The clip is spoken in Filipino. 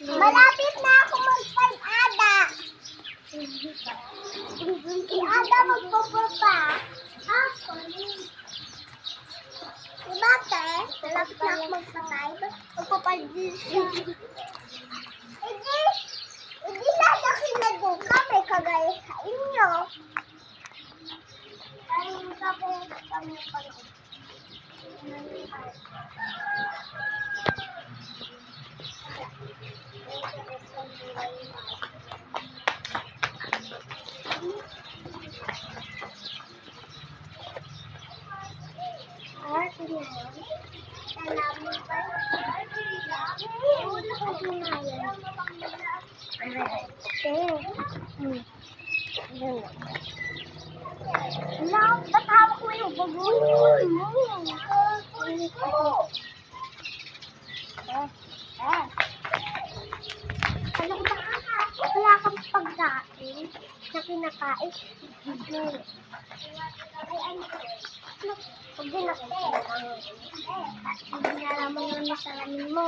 Malapit na ako magpag-ada. Si Ada magpupapa. Ako. Diba, te? Malapit na ako magpatay. Magpapagdil siya. Hindi lalaki na doon kami kagaya sa inyo. Ayun kami panood. Ba't hawak mo yung bagoy mo? Ano ba? Wala kang pagkain na kinakain. Pag dinakain, hindi nalaman yung masalamin mo.